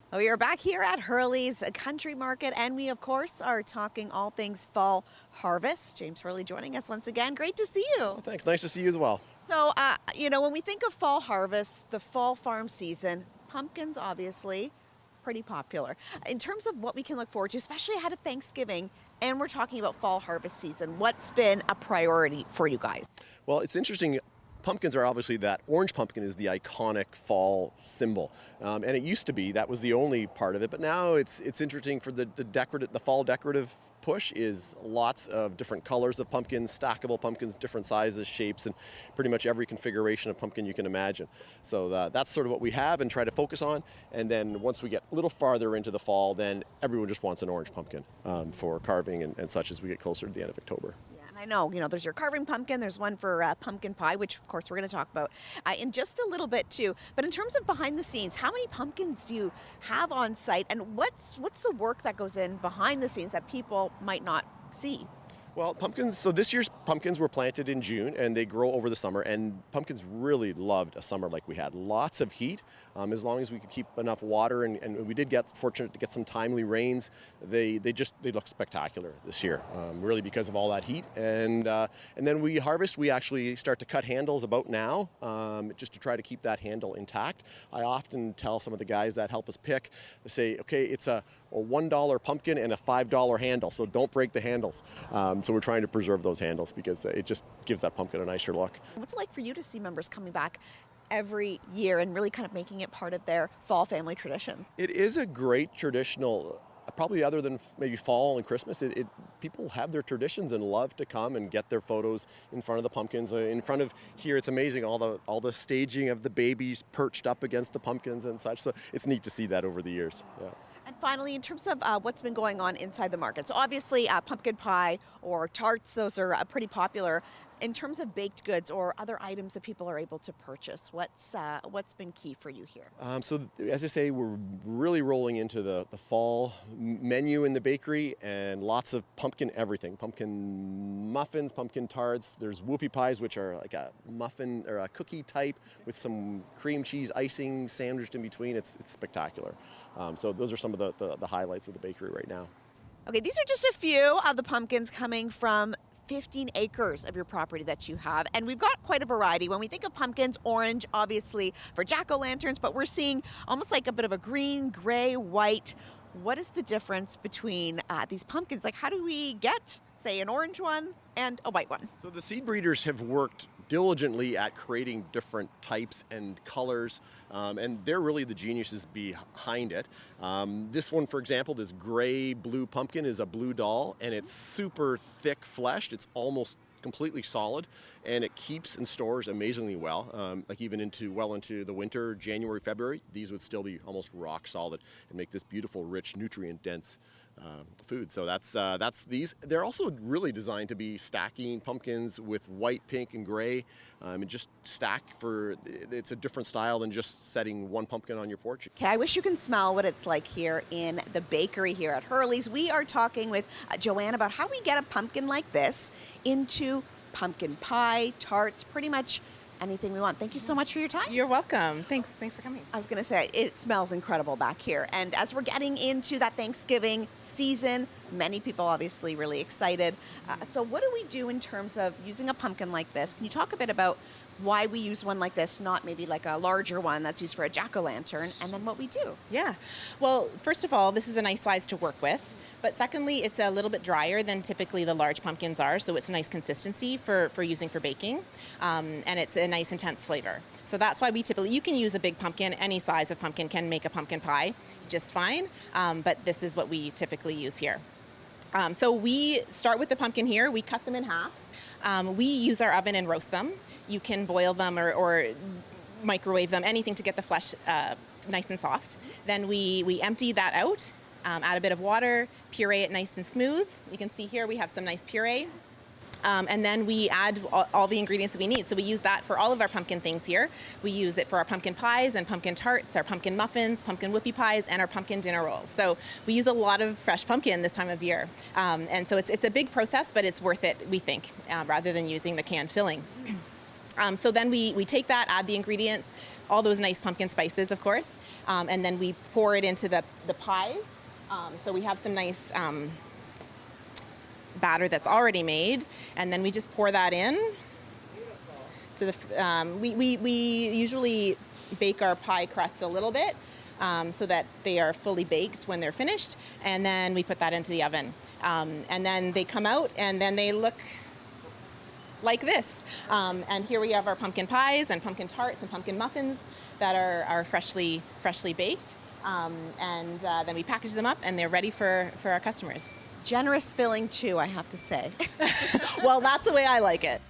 Well, we are back here at Herrle's Country Market, and we, of course, are talking all things fall harvest. James Herrle joining us once again. Great to see you. Well, thanks. Nice to see you as well. So, when we think of fall harvest, the fall farm season, pumpkins, obviously, pretty popular. In terms of what we can look forward to, especially ahead of Thanksgiving, and we're talking about fall harvest season, what's been a priority for you guys? Well, it's interesting. Pumpkins are obviously that orange pumpkin is the iconic fall symbol, and it used to be that was the only part of it. But now it's interesting for the decorative, the fall decorative push is lots of different colors of pumpkins, stackable pumpkins, different sizes, shapes, and pretty much every configuration of pumpkin you can imagine. So that's sort of what we have and try to focus on. And then once we get a little farther into the fall, then everyone just wants an orange pumpkin for carving and such as we get closer to the end of October. I know, there's your carving pumpkin. There's one for pumpkin pie, which, of course, we're going to talk about in just a little bit, too. But in terms of behind the scenes, how many pumpkins do you have on site? And what's the work that goes in behind the scenes that people might not see? Well, pumpkins, so this year's pumpkins were planted in June and they grow over the summer, and pumpkins really loved a summer like we had. Lots of heat, as long as we could keep enough water, and we did get fortunate to get some timely rains. They look spectacular this year, really because of all that heat. And then we harvest, we actually start to cut handles about now, just to try to keep that handle intact. I often tell some of the guys that help us pick, they say, okay, it's a $1 pumpkin and a $5 handle, so don't break the handles. So we're trying to preserve those handles because it just gives that pumpkin a nicer look. What's it like for you to see members coming back every year and really kind of making it part of their fall family traditions? It is a great traditional, probably other than maybe fall and Christmas, people have their traditions and love to come and get their photos in front of the pumpkins. In front of here, it's amazing, all the staging of the babies perched up against the pumpkins and such. So it's neat to see that over the years. Yeah. And finally, in terms of what's been going on inside the market, so obviously pumpkin pie or tarts, those are pretty popular. In terms of baked goods or other items that people are able to purchase, what's been key for you here? So as I say, we're really rolling into the fall menu in the bakery, and lots of pumpkin everything. Pumpkin muffins, pumpkin tarts. There's whoopie pies, which are like a muffin or a cookie type with some cream cheese icing sandwiched in between. It's spectacular. So those are some of the highlights of the bakery right now. Okay, these are just a few of the pumpkins coming from 15 acres of your property that you have. And we've got quite a variety. When we think of pumpkins, orange, obviously, for jack-o'-lanterns, but we're seeing almost like a bit of a green, gray, white. What is the difference between these pumpkins? Like, how do we get, say, an orange one and a white one? So the seed breeders have worked diligently at creating different types and colors, and they're really the geniuses behind it. This one, for example, this gray blue pumpkin is a blue doll, and it's super thick fleshed. It's almost completely solid, and it keeps and stores amazingly well. Like even into the winter, January, February, these would still be almost rock solid and make this beautiful, rich, nutrient-dense food. So that's these. They're also really designed to be stacking pumpkins with white, pink, and gray, and just stack it's a different style than just setting one pumpkin on your porch. Okay, I wish you can smell what it's like here in the bakery here at Herrle's. We are talking with Joanne about how we get a pumpkin like this into pumpkin pie, tarts, pretty much anything we want. Thank you so much for your time. You're welcome. Thanks for coming. I was going to say, it smells incredible back here. And as we're getting into that Thanksgiving season, many people obviously really excited. So what do we do in terms of using a pumpkin like this? Can you talk a bit about why we use one like this, not maybe like a larger one that's used for a jack-o'-lantern, and then what we do? Yeah. Well, first of all, this is a nice size to work with. But secondly, it's a little bit drier than typically the large pumpkins are, so it's a nice consistency for using for baking, and it's a nice intense flavor. So that's why you can use a big pumpkin, any size of pumpkin can make a pumpkin pie just fine, but this is what we typically use here. So we start with the pumpkin here, we cut them in half. We use our oven and roast them. You can boil them or microwave them, anything to get the flesh nice and soft. Then we empty that out. Add a bit of water, puree it nice and smooth. You can see here we have some nice puree. And then we add all the ingredients that we need. So we use that for all of our pumpkin things here. We use it for our pumpkin pies and pumpkin tarts, our pumpkin muffins, pumpkin whoopie pies, and our pumpkin dinner rolls. So we use a lot of fresh pumpkin this time of year. And so it's a big process, but it's worth it, we think, rather than using the canned filling. So then we take that, add the ingredients, all those nice pumpkin spices, of course. And then we pour it into the pies. So we have some nice batter that's already made, and then we just pour that in. So we usually bake our pie crusts a little bit so that they are fully baked when they're finished, and then we put that into the oven. And then they come out, and then they look like this. And here we have our pumpkin pies and pumpkin tarts and pumpkin muffins that are freshly baked. And then we package them up, and they're ready for our customers. Generous filling too, I have to say. Well, that's the way I like it.